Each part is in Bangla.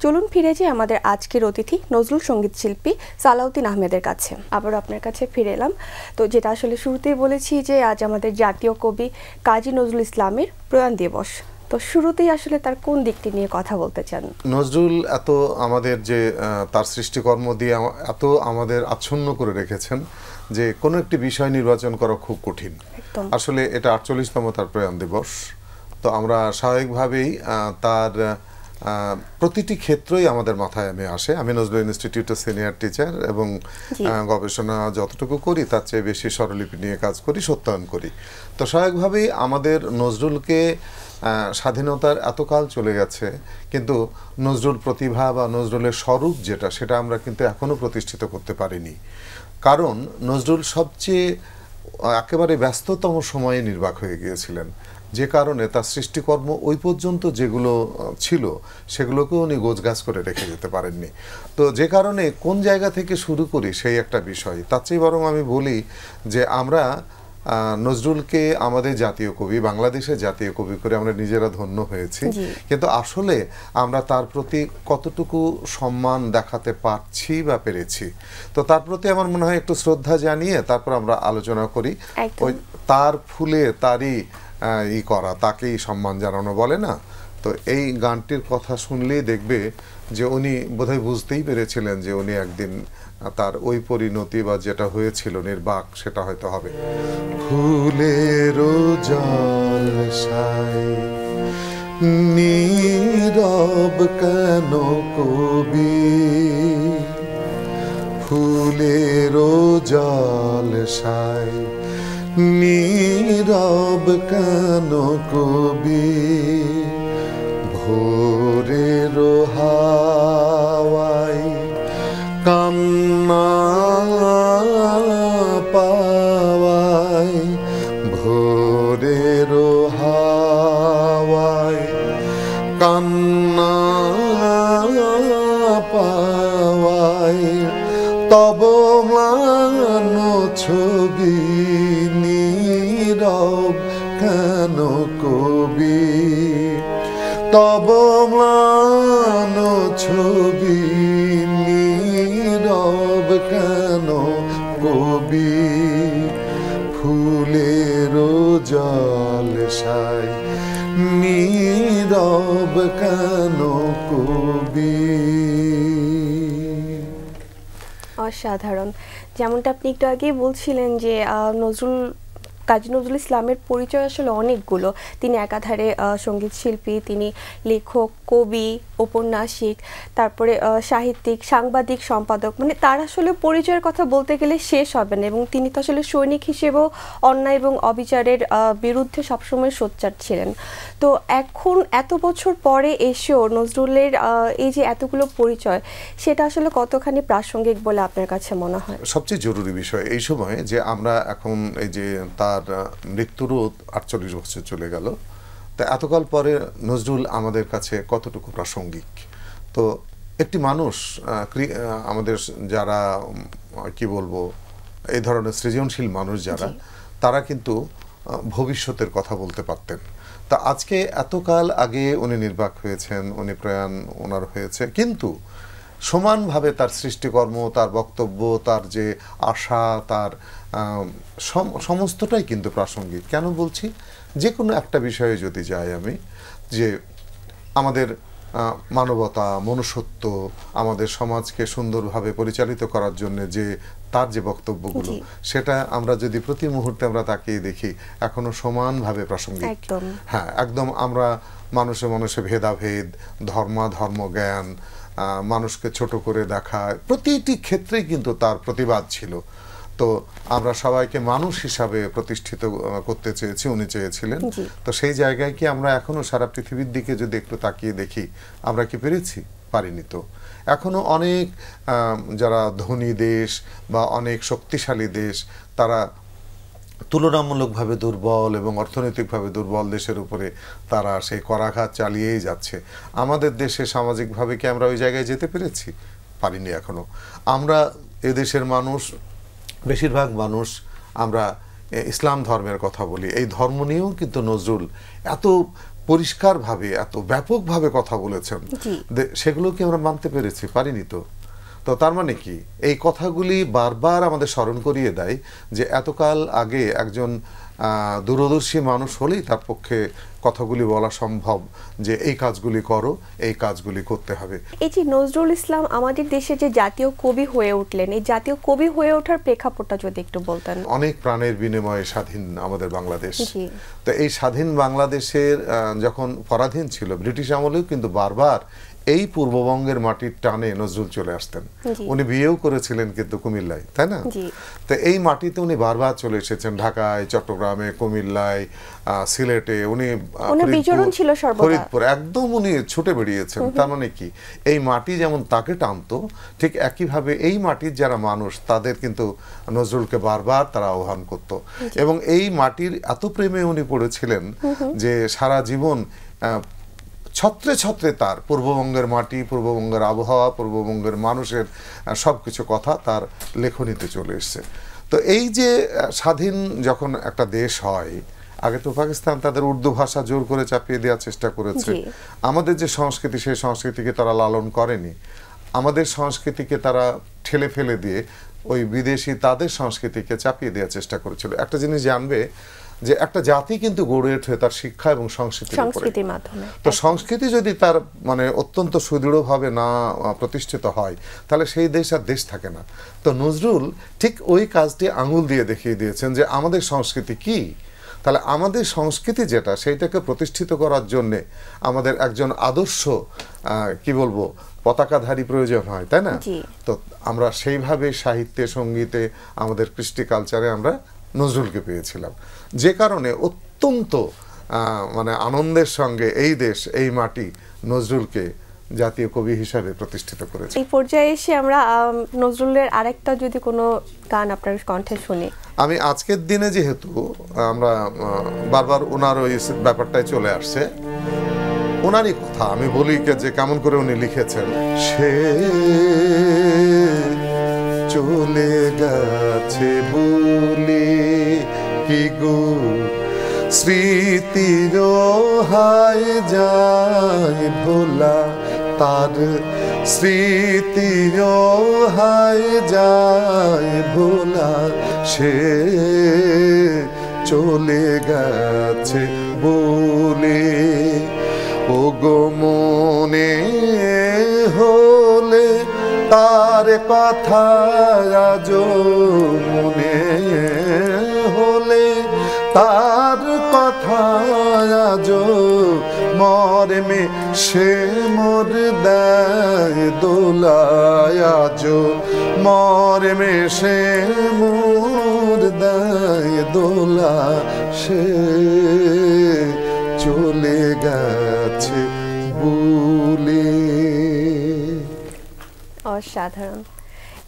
চলুন ফিরে যাই আমাদের আজকের অতিথি নজরুল সঙ্গীত শিল্পী সালাউদ্দিন আহমেদের কাছে। আবার আপনার কাছে ফিরে এলাম। তো যেটা আসলে শুরুতেই বলেছি যে আজ আমাদের জাতীয় কবি কাজী নজরুল ইসলামের প্রয়াণ দিবস। তো শুরুতেই আসলে তার কোন দিকটি নিয়ে কথা বলতে চান? নজরুল এত আমাদের যে তার সৃষ্টিকর্ম দিয়ে এত আমাদের আচ্ছন্ন করে রেখেছেন যে কোনো একটি বিষয় নির্বাচন করা খুব কঠিন। আসলে এটা 48তম তার প্রয়াণ দিবস। তো আমরা স্বাভাবিকভাবেই তার প্রতিটি ক্ষেত্রেই আমাদের মাথায় আসে। আমি নজরুল ইনস্টিটিউটের সিনিয়র টিচার এবং গবেষণা যতটুকু করি তার চেয়ে বেশি স্বরলিপি নিয়ে কাজ করি, সত্যায়ন করি। তো স্বাভাবিকভাবেই আমাদের নজরুলকে স্বাধীনতার এতকাল চলে গেছে, কিন্তু নজরুল প্রতিভা বা নজরুলের স্বরূপ যেটা, সেটা আমরা কিন্তু এখনও প্রতিষ্ঠিত করতে পারিনি। কারণ নজরুল সবচেয়ে একেবারে ব্যস্ততম সময়ে নির্বাক হয়ে গিয়েছিলেন, যে কারণে তার সৃষ্টিকর্ম ওই পর্যন্ত যেগুলো ছিল সেগুলোকেও উনি গোছগাছ করে রেখে যেতে পারেননি। তো যে কারণে কোন জায়গা থেকে শুরু করি সেই একটা বিষয়। তার চেয়ে বরং আমি বলি যে আমরা নজরুলকে আমাদের জাতীয় কবি, বাংলাদেশের জাতীয় কবি করে আমরা নিজেরা ধন্য হয়েছি, কিন্তু আসলে আমরা তার প্রতি কতটুকু সম্মান দেখাতে পারছি বা পেরেছি। তো তার প্রতি আমার মনে হয় একটু শ্রদ্ধা জানিয়ে তারপর আমরা আলোচনা করি। ওই তার ফুলে তারই করা, তাকেই সম্মান জানানো বলে না। তো এই গানটির কথা শুনলেই দেখবে যে উনি বোধহয় বুঝতেই পেরেছিলেন যে উনি একদিন তার ওই পরিণতি বা যেটা হয়েছিল নির্বাক, সেটা হয়তো হবে। ফুলেরও জলসায় নীরব কেন কবি, ফুলেরও জলসায় নীরব কেন কবি, ভোরের হাওয়ায় কান্না পাওয়ায়, ভোরের হাওয়ায় কান্না পাওয়ায়, তব ম্লান ছবি নীরব কেন কবি, তব ম্লান ছবি নীরব কেন কবি, ফুলের জলসায় নীরব কেন কবি। অসাধারণ। যেমনটা আপনি একটু আগেই বলছিলেন যে কাজী নজরুল ইসলামের পরিচয় আসলে অনেকগুলো। তিনি একাধারে সঙ্গীত শিল্পী, তিনি লেখক, কবি, ঔপন্যাসিক, তারপরে সাহিত্যিক, সাংবাদিক, সম্পাদক, মানে তার আসলে পরিচয়ের কথা বলতে গেলে শেষ হবে না। এবং তিনি তো আসলে সৈনিক হিসেবেও অন্যায় এবং অবিচারের বিরুদ্ধে সবসময় সোচ্চার ছিলেন। তো এখন এত বছর পরে এসেও নজরুলের এই যে এতগুলো পরিচয়, সেটা আসলে কতখানি প্রাসঙ্গিক বলে আপনার কাছে মনে হয়? সবচেয়ে জরুরি বিষয় এই সময় যে আমরা এখন এই যে তার মৃত্যুরও 48 বছর চলে গেল, তা এতকাল পরে নজরুল আমাদের কাছে কতটুকু প্রাসঙ্গিক। তো একটি মানুষ, আমাদের যারা কি বলবো এই ধরনের সৃজনশীল মানুষ যারা, তারা কিন্তু ভবিষ্যতের কথা বলতে পারতেন। তা আজকে এতকাল আগে উনি নির্বাক হয়েছেন, উনি প্রয়াণ ওনার হয়েছে, কিন্তু সমানভাবে তার সৃষ্টিকর্ম, তার বক্তব্য, তার যে আশা, তার সমস্তটাই কিন্তু প্রাসঙ্গিক। কেন বলছি? যে কোনো একটা বিষয়ে যদি যাই আমি, যে আমাদের মানবতা, মনুষ্যত্ব, আমাদের সমাজকে সুন্দরভাবে পরিচালিত করার জন্য যে তার যে বক্তব্যগুলো, সেটা আমরা যদি প্রতি মুহূর্তে আমরা তাকিয়ে দেখি এখনো সমানভাবে প্রাসঙ্গিক। হ্যাঁ, একদম। আমরা মানুষে মানুষে ভেদাভেদ, ধর্ম জ্ঞান, মানুষকে ছোট করে দেখা, প্রতিটি ক্ষেত্রেই কিন্তু তার প্রতিবাদ ছিল। তো আমরা সবাইকে মানুষ হিসাবে প্রতিষ্ঠিত করতে চেয়েছি, উনি চেয়েছিলেন। তো সেই জায়গায় কি আমরা এখনো সারা পৃথিবীর দিকে যদি একটু তাকিয়ে দেখি, আমরা কি পেরেছি? পারিনি। তো এখনো অনেক যারা ধনী দেশ বা অনেক শক্তিশালী দেশ, তারা তুলনামূলকভাবে দুর্বল এবং অর্থনৈতিকভাবে দুর্বল দেশের উপরে তারা সেই করাঘাত চালিয়েই যাচ্ছে। আমাদের দেশে সামাজিকভাবে কি আমরা ওই জায়গায় যেতে পেরেছি? পারিনি এখনো। আমরা এদেশের মানুষ, বেশিরভাগ মানুষ আমরা ইসলাম ধর্মের কথা বলি। এই ধর্ম নিয়েও কিন্তু নজরুল এত পরিষ্কারভাবে এত ব্যাপকভাবে কথা বলেছেন, সেগুলো কি আমরা মানতে পেরেছি? পারিনি তো। তো তার মানে কি, এই কথাগুলি বারবার আমাদের স্মরণ করিয়ে দেয় যে এতকাল আগে একজন দূরদর্শী মানুষ হলেই তার পক্ষে কথাগুলি বলা সম্ভব যে এই কাজগুলি করো, এই কাজগুলি করতে হবে। এই যে নজরুল ইসলাম আমাদের দেশে যে জাতীয় কবি হয়ে উঠলেন, এই জাতীয় কবি হয়ে ওঠার প্রেক্ষাপটটা যদি একটু বলতেন। অনেক প্রাণের বিনিময়ে স্বাধীন আমাদের বাংলাদেশ। তো এই স্বাধীন বাংলাদেশের যখন পরাধীন ছিল ব্রিটিশ আমলেও কিন্তু বারবার এই পূর্ববঙ্গের মাটির টানে নজরুল চলে আসতেন। উনি বিয়েও করেছিলেন কিন্তু কুমিল্লায়, তাই না? তো এই মাটিতে উনি বারবার চলে এসেছেন, ঢাকায়, চট্টগ্রামে, কুমিল্লায়, সিলেটে, উনি ফরিদপুর, একদম উনি ছুটে বেরিয়েছেন। তার মানে কি, এই মাটি যেমন তাকে টানতো, ঠিক একইভাবে এই মাটির যারা মানুষ তাদের কিন্তু নজরুলকে বারবার তারা আহ্বান করত। এবং এই মাটির এত প্রেমে উনি পড়েছিলেন যে সারা জীবন ছত্রে ছত্রে তার পূর্ববঙ্গের মাটি, পূর্ববঙ্গের আবহাওয়া, পূর্ববঙ্গের মানুষের সবকিছু কথা তার লেখনীতে চলে এসছে। তো এই যে স্বাধীন যখন একটা দেশ হয়, আগে তো পাকিস্তান তাদের উর্দু ভাষা জোর করে চাপিয়ে দেওয়ার চেষ্টা করেছে। আমাদের যে সংস্কৃতি, সেই সংস্কৃতিকে তারা লালন করেনি। আমাদের সংস্কৃতিকে তারা ঠেলে ফেলে দিয়ে ওই বিদেশি তাদের সংস্কৃতিকে চাপিয়ে দেওয়ার চেষ্টা করেছিল। একটা জিনিস জানবে যে একটা জাতি কিন্তু গড়ে ওঠে তার শিক্ষা এবং সংস্কৃতির মাধ্যমে। তো সংস্কৃতি যদি তার মানে অত্যন্ত সুদৃঢ়ভাবে না প্রতিষ্ঠিত হয়, তাহলে সেই দেশ আর দেশ থাকে না। তো নজরুল ঠিক ওই কাজটি আঙুল দিয়ে দেখিয়ে দিয়েছেন যে আমাদের সংস্কৃতি কি। তাহলে আমাদের সংস্কৃতি যেটা, সেইটাকে প্রতিষ্ঠিত করার জন্যে আমাদের একজন আদর্শ কি বলবো পতাকাধারী প্রয়োজন হয়, তাই না? তো আমরা সেইভাবে সাহিত্যে, সঙ্গীতে, আমাদের কৃষ্টি কালচারে আমরা নজরুলকে পেয়েছিলাম, যে কারণে অত্যন্ত মানে আনন্দের সঙ্গে এই দেশ, এই মাটি নজরুলকে জাতীয় কবি হিসাবে প্রতিষ্ঠিত করেছে। এই পর্যায়ে এসে আমরা নজরুলের আরেকটা যদি কোনো গান আপনার কণ্ঠে শুনি। আমি আজকের দিনে যেহেতু আমরা বারবার ওনার ওই ব্যাপারটাই চলে আসছে, ওনারই কথা আমি বলি যে কেমন করে উনি লিখেছেন। সে চলে গেছে বলে কি গো স্মৃতির হায় যায় ভোলা, তার স্মৃতির হায় যায় ভোলা, সে চলে গেছে বলে ও গো মনে হলে তার কথা আজ মনে হলে তার কথা আজ মরমে সে মোর দেয় দোলায়, আজ মরমে সে মোর দেয় দোলা, সে চলে গেছে বলে। অসাধারণ।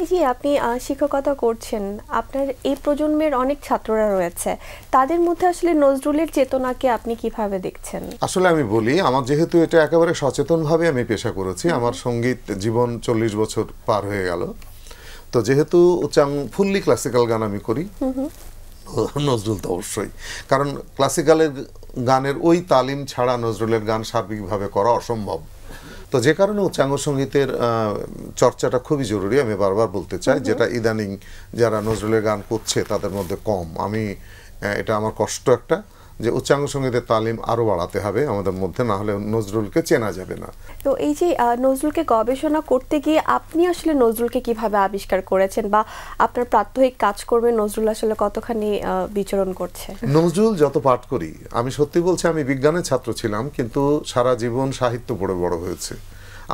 এই যে আপনি শিক্ষকতা করছেন, আপনার এই প্রজন্মের অনেক ছাত্ররা রয়েছে, তাদের মধ্যে আসলে নজরুলের চেতনাকে আপনি কিভাবে দেখছেন? আসলে আমি বলি, আমার যেহেতু এটা একেবারে সচেতনভাবে আমি পেশা করেছি, আমার সঙ্গীত জীবন 40 বছর পার হয়ে গেল, তো যেহেতু ফুললি ক্লাসিক্যাল গান আমি করি, নজরুল তো অবশ্যই, কারণ ক্লাসিক্যালের গানের ওই তালিম ছাড়া নজরুলের গান সার্বিকভাবে করা অসম্ভব। তো যে কারণে উচ্চাঙ্গ সঙ্গীতের চর্চাটা খুবই জরুরি, আমি বারবার বলতে চাই, যেটা ইদানিং যারা নজরুলের গান করছে তাদের মধ্যে কম। আমি এটা আমার কষ্ট একটা, যে উচ্চাঙ্গ সঙ্গীতের তালিম আরো বাড়াতে হবে আমাদের মধ্যে, না হলে নজরুলকে চেনা যাবে না। তো এই যে নজরুলকে গবেষণা করতে গিয়ে আপনি আসলে নজরুলকে কিভাবে আবিষ্কার করেছেন, বা আপনার প্রাত্যহিক কাজকর্মে নজরুল আসলে কতখানি বিচরণ করছে? নজরুল যত পাঠ করি, আমি সত্যি বলছি, আমি বিজ্ঞানের ছাত্র ছিলাম কিন্তু সারা জীবন সাহিত্য পড়ে বড় হয়েছে।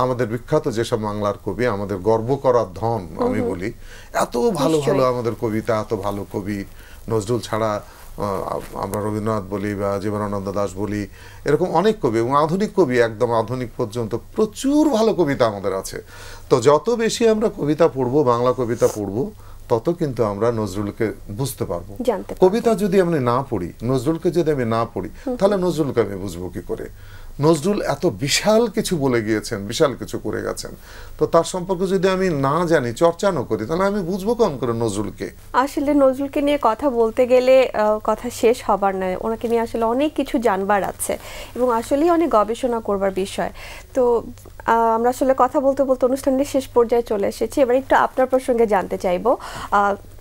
আমাদের বিখ্যাত যেসব বাংলার কবি, আমাদের গর্ব করার ধন আমি বলি, এত ভালো ভালো আমাদের কবিতা, এত ভালো কবি। নজরুল ছাড়া আমরা রবীন্দ্রনাথ বলি বা জীবনানন্দ দাশ বলি, এরকম অনেক কবি, এবং আধুনিক কবি একদম আধুনিক পর্যন্ত প্রচুর ভালো কবিতা আমাদের আছে। তো যত বেশি আমরা কবিতা পড়বো, বাংলা কবিতা পড়বো, তত কিন্তু আমরা নজরুলকে বুঝতে পারবো। কবিতা যদি আমি না পড়ি, নজরুলকে যদি আমি না পড়ি, তাহলে নজরুলকে আমি বুঝবো কি করে? নজরুল এত বিশাল কিছু বলে গিয়েছেন, বিশাল কিছু করে গেছেন, তো তার সম্পর্কে যদি আমি না জানি, চর্চা না করি, তাহলে আমি বুঝবো কম করে নজরুলকে। আসলে নজরুলকে নিয়ে কথা বলতে গেলে কথা শেষ হবার নয়, ওনাকে নিয়ে আসলে অনেক কিছু জানবার আছে এবং আসলেই অনেক গবেষণা করবার বিষয়। তো আমরা আসলে কথা বলতে বলতে অনুষ্ঠানের শেষ পর্যায়ে চলে এসেছি। এবার একটু আপনার প্রসঙ্গে জানতে চাইবো,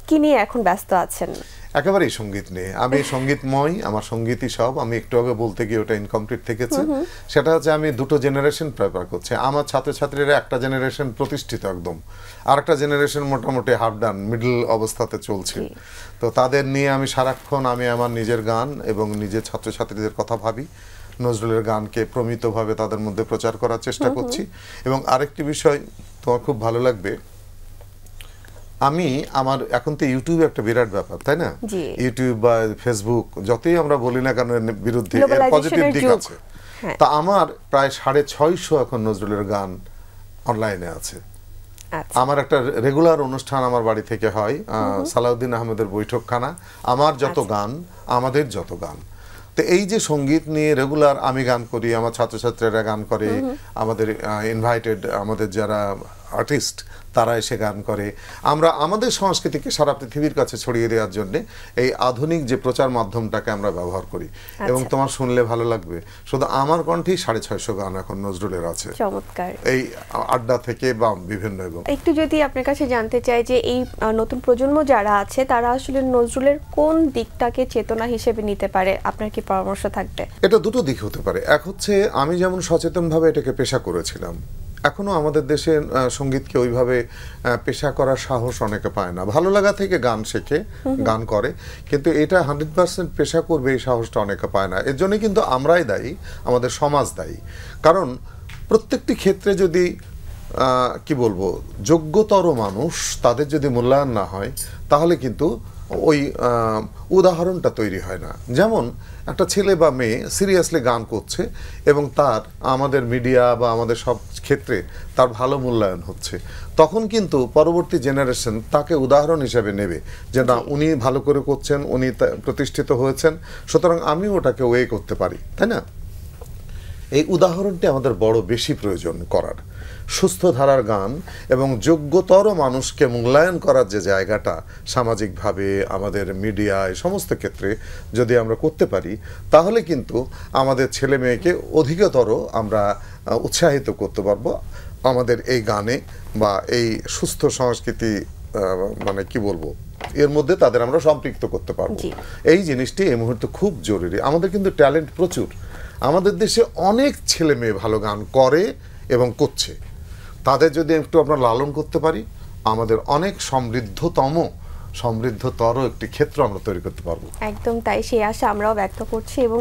কি নিয়ে এখন ব্যস্ত আছেন? একেবারেই সঙ্গীত নিয়ে। আমি সঙ্গীতময়, আমার সঙ্গীতই সব। আমি একটু আগে বলতে গিয়ে ওটা ইনকমপ্লিট থেকেছে। সেটা হচ্ছে আমি দুটো জেনারেশন প্রেফার করছি। আমার ছাত্রছাত্রীরা একটা জেনারেশন প্রতিষ্ঠিত একদম, আর একটা জেনারেশন মোটামুটি হাফ ডান, মিডল অবস্থাতে চলছে। তো তাদের নিয়ে আমি সারাক্ষণ আমি আমার নিজের গান এবং নিজের ছাত্রছাত্রীদের কথা ভাবি, নজরুলের গানকে প্রমিতভাবে তাদের মধ্যে প্রচার করার চেষ্টা করছি। এবং আরেকটি বিষয় তোমার খুব ভালো লাগবে, আমি আমার এখন তো ইউটিউব একটা বিরাট ব্যাপার, তাই না? ইউটিউব বা ফেসবুক যতই আমরা বলি না কেন বিরুদ্ধে, এর পজিটিভ দিক আছে। তা আমার প্রায় 650 এখন নজরুলের গান অনলাইনে আছে। আমার একটা রেগুলার অনুষ্ঠান আমার বাড়ি থেকে হয়, সালাউদ্দিন আহমেদের বৈঠকখানা, আমার যত গান, আমাদের যত গান। তো এই যে সঙ্গীত নিয়ে রেগুলার আমি গান করি, আমার ছাত্রছাত্রীরা গান করে, আমাদের ইনভাইটেড আমাদের যারা আর্টিস্ট তারা এসে গান করে। আমরা আমাদের সংস্কৃতিকে সারা পৃথিবীর কাছে ছড়িয়ে দেওয়ার জন্য এই আধুনিক যে প্রচার মাধ্যমটাকে আমরা ব্যবহার করি। এবং তোমার শুনলে ভালো লাগবে, শুধু আমার কণ্ঠেই 650 গান এখন নজরুলের আছে। চমৎকার। এই আড্ডা থেকে বা বিভিন্ন। এবং একটু যদি আপনার কাছে জানতে চাই যে এই নতুন প্রজন্ম যারা আছে তারা আসলে নজরুলের কোন দিকটাকে চেতনা হিসেবে নিতে পারে, আপনার কি পরামর্শ থাকবে? এটা দুটো দিক হতে পারে। এক হচ্ছে আমি যেমন সচেতনভাবে এটাকে পেশা করেছিলাম, এখনো আমাদের দেশে সঙ্গীতকে ওইভাবে পেশা করার সাহস অনেকে পায় না। ভালো লাগা থেকে গান শেখে, গান করে, কিন্তু এটা 100% পেশা করবে এই সাহসটা অনেকে পায় না। এর জন্য কিন্তু আমরাই দায়ী, আমাদের সমাজ দায়ী। কারণ প্রত্যেকটি ক্ষেত্রে যদি কি বলবো, যোগ্যতর মানুষ তাদের যদি মূল্যায়ন না হয়, তাহলে কিন্তু ওই উদাহরণটা তৈরি হয় না। যেমন একটা ছেলে বা মেয়ে সিরিয়াসলি গান করছে এবং তার আমাদের মিডিয়া বা আমাদের সব ক্ষেত্রে তার ভালো মূল্যায়ন হচ্ছে, তখন কিন্তু পরবর্তী জেনারেশন তাকে উদাহরণ হিসেবে নেবে যে না, উনি ভালো করে করছেন, উনি প্রতিষ্ঠিত হয়েছেন, সুতরাং আমি ওটাকে ওয়ে করতে পারি, তাই না? এই উদাহরণটি আমাদের বড় বেশি প্রয়োজন করার। সুস্থ ধারার গান এবং যোগ্যতর মানুষকে মূল্যায়ন করার যে জায়গাটা সামাজিকভাবে আমাদের মিডিয়ায় সমস্ত ক্ষেত্রে যদি আমরা করতে পারি, তাহলে কিন্তু আমাদের ছেলে মেয়েকে অধিকতর আমরা উৎসাহিত করতে পারবো আমাদের এই গানে বা এই সুস্থ সংস্কৃতি মানে কি বলবো এর মধ্যে তাদের আমরা সম্পৃক্ত করতে পারবো। এই জিনিসটি এই মুহূর্তে খুব জরুরি। আমাদের কিন্তু ট্যালেন্ট প্রচুর, আমাদের দেশে অনেক ছেলে মেয়ে ভালো গান করে এবং করছে, তাদের যদি একটু আমরা লালন করতে পারি, আমাদের অনেক সমৃদ্ধতর একটি ক্ষেত্র আমরা তৈরি করতে পারবো। একদম তাই, সেই আশা আমরাও ব্যক্ত করছি। এবং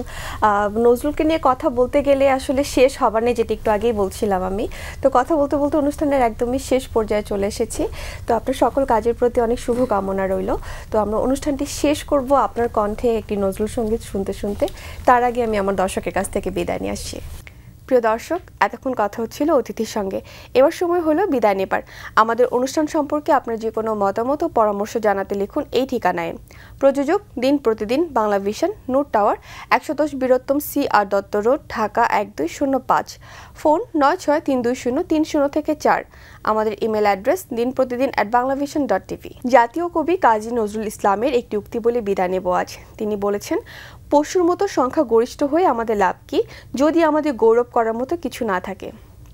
নজরুলকে নিয়ে কথা বলতে গেলে আসলে শেষ হবার নেই, যেটা একটু আগেই বলছিলাম আমি। তো কথা বলতে বলতে অনুষ্ঠানের একদমই শেষ পর্যায়ে চলে এসেছি। তো আপনার সকল কাজের প্রতি অনেক শুভকামনা রইল। তো আমরা অনুষ্ঠানটি শেষ করব আপনার কণ্ঠে একটি নজরুল সঙ্গীত শুনতে শুনতে। তার আগে আমি আমার দর্শকের কাছ থেকে বিদায় নিয়ে আসছি। প্রিয় দর্শক, এতক্ষণ কথা হচ্ছিল অতিথির সঙ্গে, এবার সময় হলো বিদায় নেবার। আমাদের অনুষ্ঠান সম্পর্কে আপনার যে কোনো মতামত ও পরামর্শ জানাতে লিখুন এই ঠিকানায়। প্রযোজক দিন প্রতিদিন, Bangla vision, Noor tower, 110 Bir Uttam CR Dutta road, Dhaka 1205। Phone 96320303-4। আমাদের ইমেল অ্যাড্রেস dinprotidin@banglavision.tv। জাতীয় কবি কাজী নজরুল ইসলামের একটি উক্তি বলে বিদায় নেব আজ। তিনি বলেছেন, পশুর মতো সংখ্যা গরিষ্ঠ হয়ে আমাদের লাভ কি, যদি আমাদের গৌরব করার মতো কিছু না থাকে।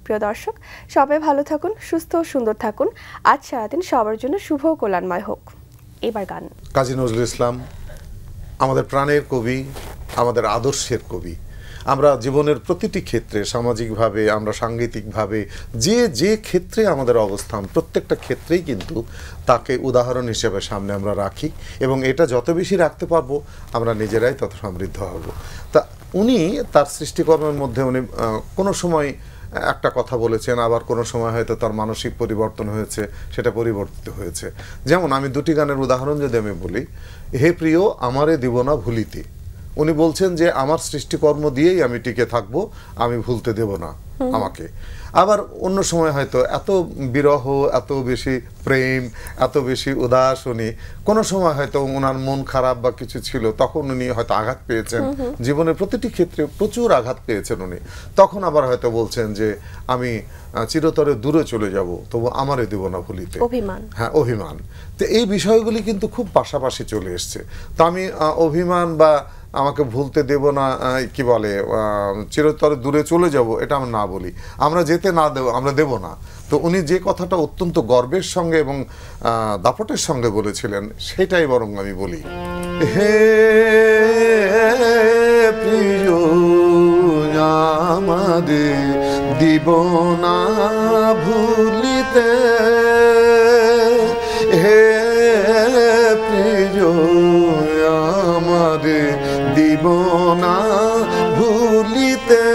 প্রিয় দর্শক, সবাই ভালো থাকুন, সুস্থ ও সুন্দর থাকুন। আজ সারাদিন সবার জন্য শুভ ও কল্যাণময় হোক। এবার গান। কাজী নজরুল ইসলাম আমাদের প্রাণের কবি, আমাদের আদর্শের কবি। আমরা জীবনের প্রতিটি ক্ষেত্রে, সামাজিকভাবে, আমরা সাংগীতিকভাবে, যে ক্ষেত্রে আমাদের অবস্থান, প্রত্যেকটা ক্ষেত্রেই কিন্তু তাকে উদাহরণ হিসেবে সামনে আমরা রাখি, এবং এটা যত বেশি রাখতে পারবো আমরা নিজেরাই তত সমৃদ্ধ হব। তা উনি তার সৃষ্টিকর্মের মধ্যে উনি কোনো সময় একটা কথা বলেছেন, আবার কোনো সময় হয়তো তার মানসিক পরিবর্তন হয়েছে, সেটা পরিবর্তিত হয়েছে। যেমন আমি দুটি গানের উদাহরণ যদি আমি বলি, হে প্রিয় আমারে দিব না ভুলিতে, উনি বলছেন যে আমার সৃষ্টিকর্ম দিয়েই আমি টিকে থাকবো, আমি ভুলতে দেব না। আমাকে। আবার অন্য সময় হয়তো এত বিরহ, এত বেশি প্রেম, এত বেশি উদাস উনি, কোনো সময় হয়তো ওনার মন খারাপ বা কিছু ছিল, তখন উনি হয়তো আঘাত পেয়েছেন, জীবনের প্রতিটি ক্ষেত্রে প্রচুর আঘাত পেয়েছেন উনি, তখন আবার হয়তো বলছেন যে আমি চিরতরে দূরে চলে যাব, তবু আমারে দেব না ভুলিতে, অভিমান। হ্যাঁ, অভিমান। তো এই বিষয়গুলি কিন্তু খুব পাশাপাশি চলে এসছে। তো আমি অভিমান বা আমাকে ভুলতে দেব না, কি বলে চিরতরে দূরে চলে যাব, এটা আমরা না বলি, আমরা যেতে না দেব, আমরা দেব না। তো উনি যে কথাটা অত্যন্ত গর্বের সঙ্গে এবং দাপটের সঙ্গে বলেছিলেন, সেটাই বরং আমি বলি। হে প্রিয় আমাদের দিব না ভুলিতে, হে প্রিয় আমাদের দিব না ভুলিতে,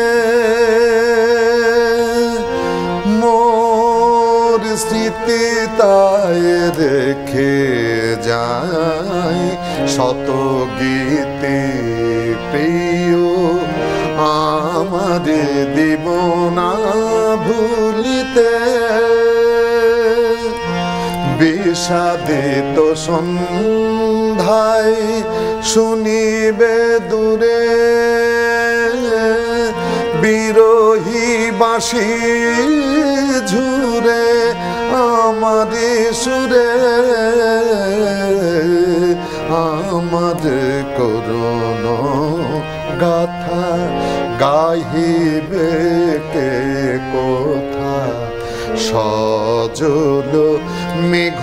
মোর স্মৃতি তাই রেখে যায় শত গীতে, প্রিয় আমাদের দিব না ভুলিতে, বিষাদিত সন্ধ্যায় শুনিবে দূরে বিরহী বাঁশি ঝুরে আমারে সুরে, আমাদের করুণ গাথা গাহিবে কে কোথা, সজল মেঘ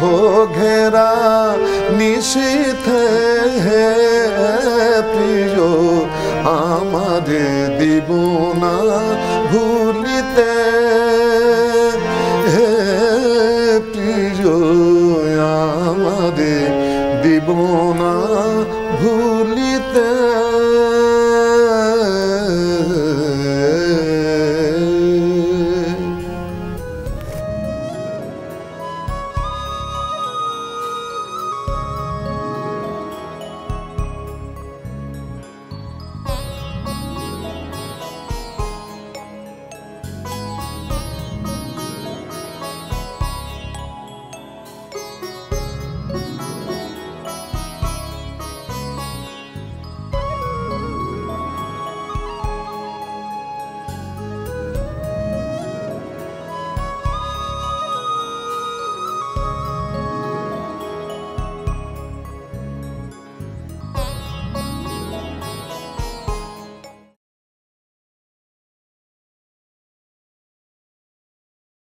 ঘেরা নিশীথে, প্রিয় আমাদের দিব না ভুলিতে।